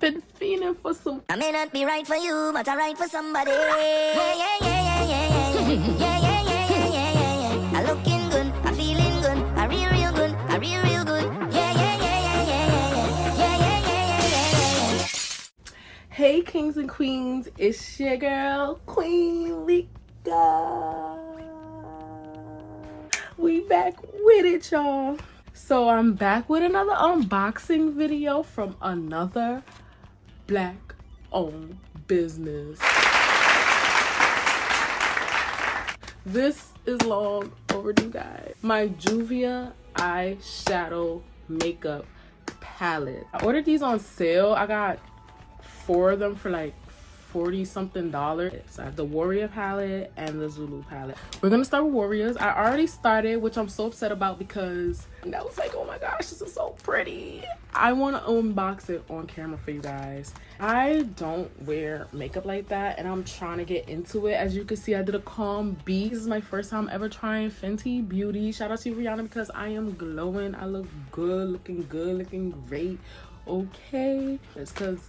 been fiending for some. I may not be right for you, but I'm right for somebody. Yeah, yeah, yeah, yeah, yeah, yeah, yeah, yeah, yeah, yeah, yeah, yeah. I looking good, I feeling good, I real good, I real good. Yeah, yeah, yeah, yeah, yeah, yeah, yeah, yeah, yeah, yeah, yeah. Hey, kings and queens, it's your girl, Queen Lika. We back with it, y'all. So I'm back with another unboxing video from another Black-owned business. This is long overdue, guys. My Juvia eyeshadow makeup palette. I ordered these on sale. I got 4 of them for like $40 something. So I have the Warrior palette and the Zulu palette. We're gonna start with Warriors. I already started, which I'm so upset about because I was like, oh my gosh, this is so pretty. I want to unbox it on camera for you guys. I don't wear makeup like that and I'm trying to get into it. As you can see, I did a Calm B. This is my first time ever trying Fenty Beauty. Shout out to Rihanna because I am glowing. I look good, looking great. Okay, it's because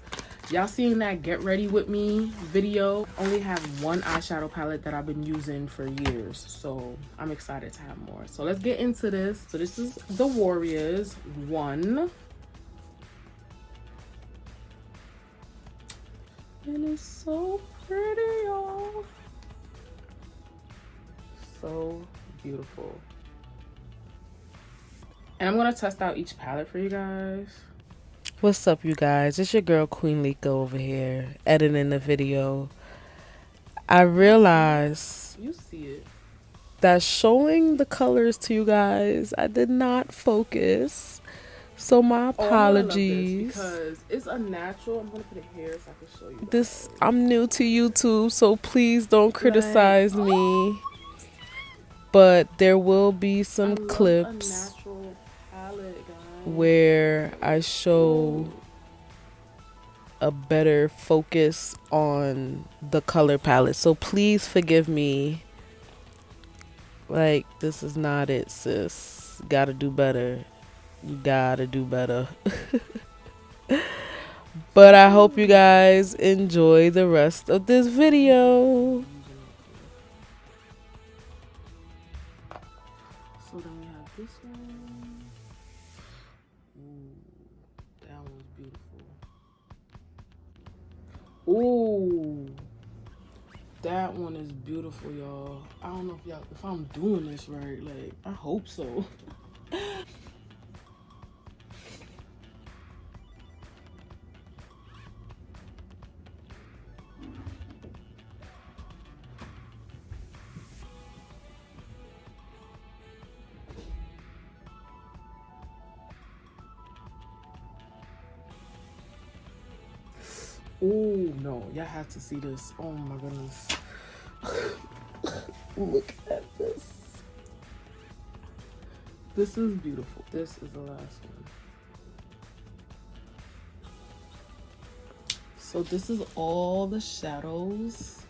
y'all seen that get ready with me video. Only have one eyeshadow palette that I've been using for years, so I'm excited to have more. So let's get into this. So this is the Warriors one, and it's so pretty, y'all. So beautiful. And I'm gonna test out each palette for you guys. What's up, you guys? It's your girl Queen Lika over here editing the video. I realized You see it. that showing the colors to you guys, I did not focus. So my apologies. Because it's a natural. I'm gonna put it here so I can show you guys. This I'm new to YouTube, so please don't criticize me. But there will be some clips where I show a better focus on the color palette, so please forgive me. Like, this is not it, sis. Gotta do better. You gotta do better. But I hope you guys enjoy the rest of this video. So then we have this one. Ooh, that one's beautiful. Ooh, that one is beautiful, y'all. I don't know if I'm doing this right. Like, I hope so. Oh no, y'all have to see this. Oh my goodness. Look at this. This is beautiful. This is the last one. So this is all the shadows.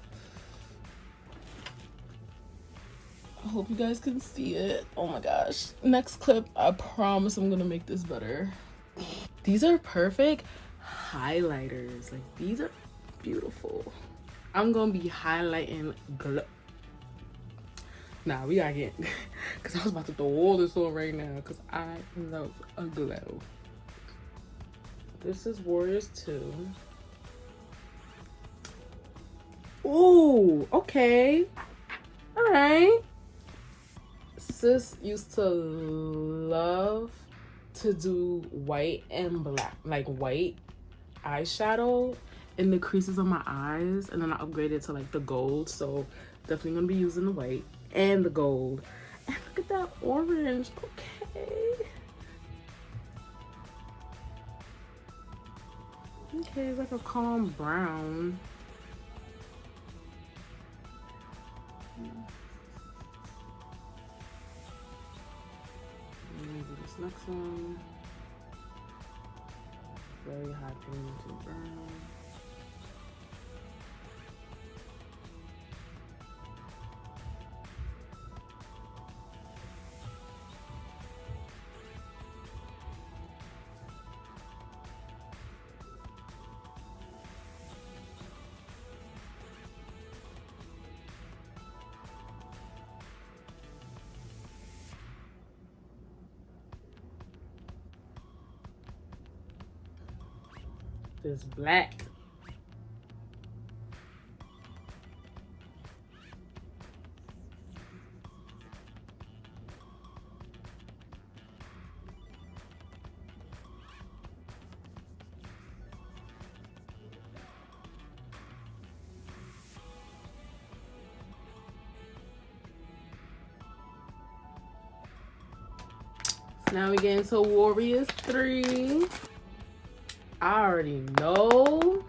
I hope you guys can see it. Oh my gosh. Next clip, I promise I'm gonna make this better. These are perfect highlighters. Like, these are beautiful. I'm gonna be highlighting glow. Nah, we gotta get, because I was about to throw all this on right now because I love a glow. This is Warriors 2. Ooh, okay. All right. Sis used to love to do white and black, like white eyeshadow in the creases of my eyes, and then I upgraded to like the gold, so definitely gonna be using the white and the gold. And look at that orange. Okay, it's like a calm brown. This next one, very high pigmented brown. This black. Now we get into Warriors 3. I already know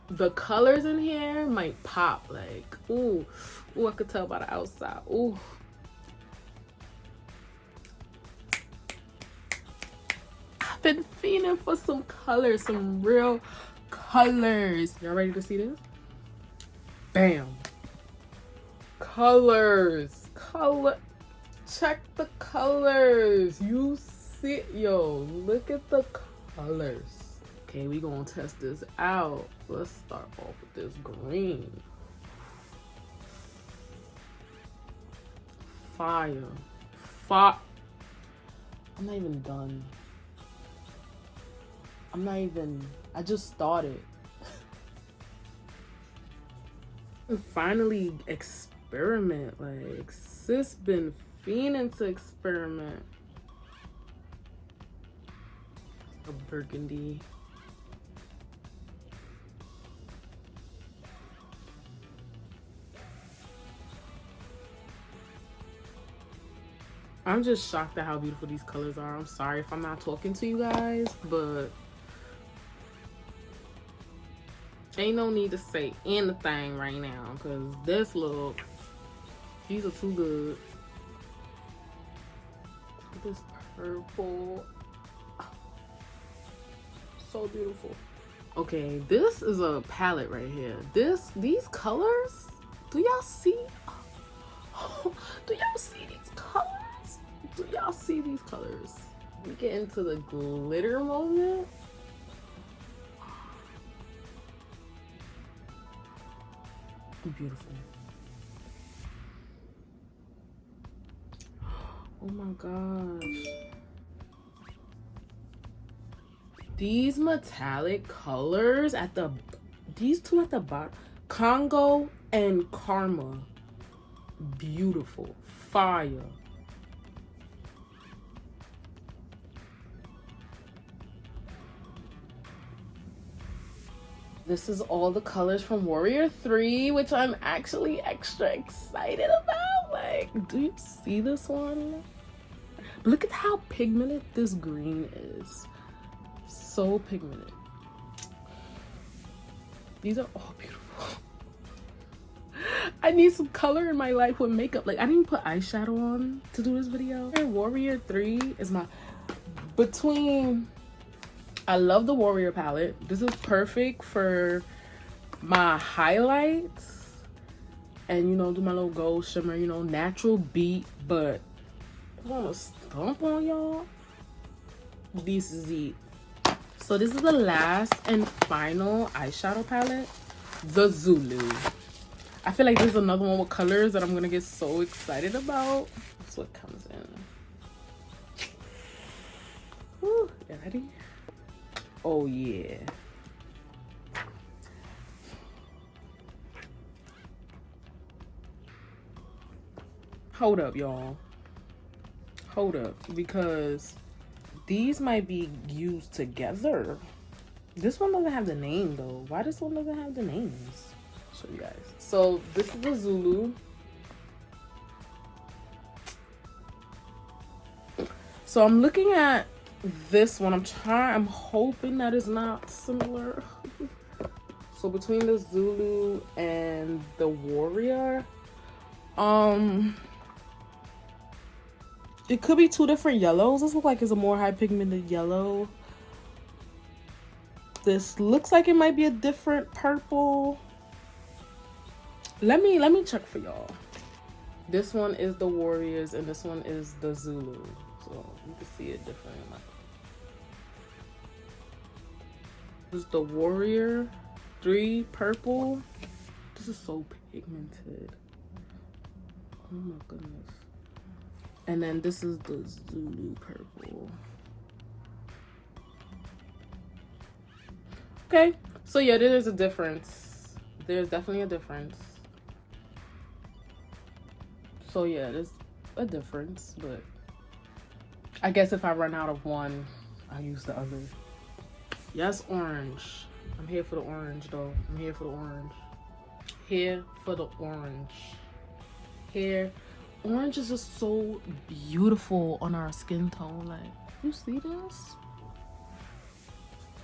the colors in here might pop. Like, ooh, I could tell by the outside. Ooh. I've been fiending for some colors, some real colors. Y'all ready to see this? Bam. Colors. Check the colors. You see, yo, look at the colors. Okay, we gonna test this out. Let's start off with this green. Fire. I'm not even done. I just started. Finally experiment. Like, sis been fiending to experiment. A burgundy. I'm just shocked at how beautiful these colors are. I'm sorry if I'm not talking to you guys, but ain't no need to say anything right now because this look, these are too good. Look at this purple. So beautiful. Okay, this is a palette right here. These colors, do y'all see? Do y'all see these colors? Do y'all see these colors? We get into the glitter moment. Beautiful. Oh my gosh. These metallic colors at these two at the bottom, Congo and Karma. Beautiful. Fire. This is all the colors from Warrior 3, which I'm actually extra excited about. Like, do you see this one? Look at how pigmented this green is. So pigmented. These are all beautiful. I need some color in my life with makeup. Like, I didn't put eyeshadow on to do this video. Warrior 3 is my I love the Warrior palette. This is perfect for my highlights and, you know, do my little gold shimmer, you know, natural beat, but I want to stomp on y'all. This is it. So this is the last and final eyeshadow palette, the Zulu. I feel like this is another one with colors that I'm gonna get so excited about. That's what comes in. Woo, you ready? Oh yeah. Hold up, y'all. Hold up, because these might be used together. This one doesn't have the name though. Why this one doesn't have the names? I'll show you guys. So this is the Zulu. So I'm looking at this one. I'm hoping that it's not similar. So between the Zulu and the Warrior, it could be two different yellows. This looks like it's a more high pigmented yellow. This looks like it might be a different purple. Let me check for y'all. This one is the Warriors and this one is the Zulu. So you can see it different. This is the Warrior 3 purple. This is so pigmented. Oh my goodness. And then this is the Zulu purple. Okay, so yeah, there's a difference. There's definitely a difference. So yeah, there's a difference, but I guess if I run out of one, I'll use the other. Yes, orange. I'm here for the orange though. I'm here for the orange. Here for the orange. Here. Orange is just so beautiful on our skin tone. Like, you see this?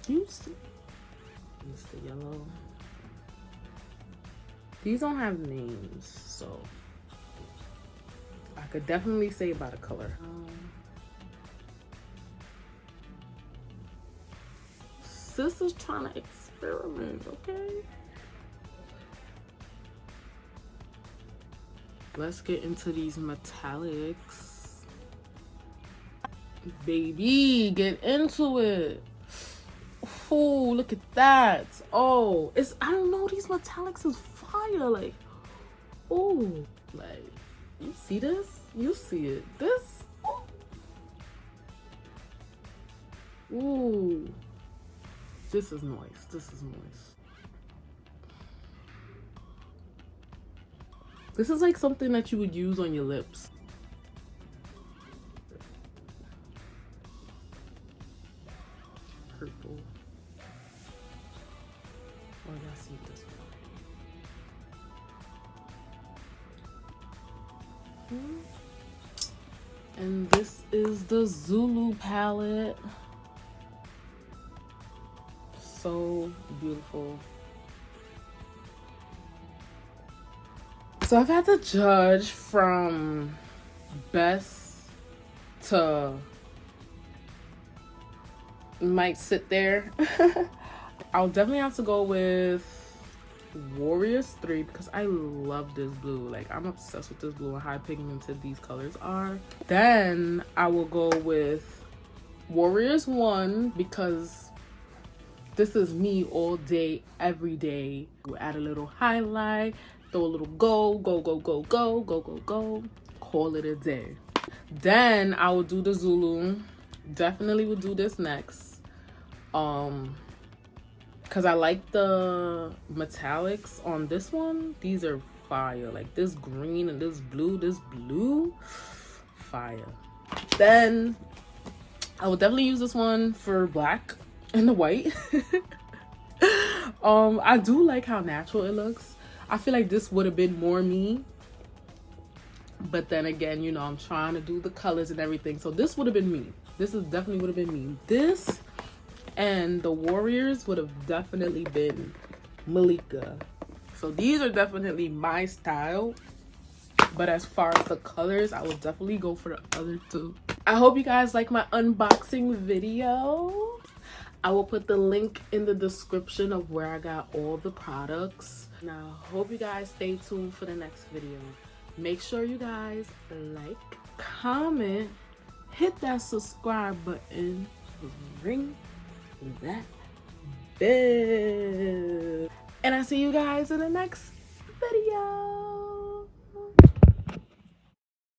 You see? It's the yellow. These don't have names, so I could definitely say by the color. Sis is trying to experiment, okay? Let's get into these metallics. Baby, get into it. Oh, look at that. Oh, it's, I don't know, these metallics is fire. Like, oh, like, you see this? You see it. This, oh. Ooh. This is nice. This is nice. This is like something that you would use on your lips. Purple. Oh, y'all see this one. And this is the Zulu palette. So beautiful. So I've had to judge from best to might sit there. I'll definitely have to go with Warriors 3 because I love this blue. Like, I'm obsessed with this blue and how pigmented these colors are. Then I will go with Warriors 1 because this is me all day, every day. We'll add a little highlight, throw a little go, call it a day. Then I will do the Zulu. Definitely will do this next. Cause I like the metallics on this one. These are fire. Like this green and this blue, fire. Then I will definitely use this one for black and the white. I do like how natural it looks. I feel like this would have been more me, but then again, you know, I'm trying to do the colors and everything, so this would have been me. This is definitely would have been me. This and the Warriors would have definitely been Malika. So these are definitely my style, but as far as the colors, I will definitely go for the other two. I hope you guys like my unboxing video. I will put the link in the description of where I got all the products. Now, hope you guys stay tuned for the next video. Make sure you guys like, comment, hit that subscribe button, ring that bell. And I'll see you guys in the next video.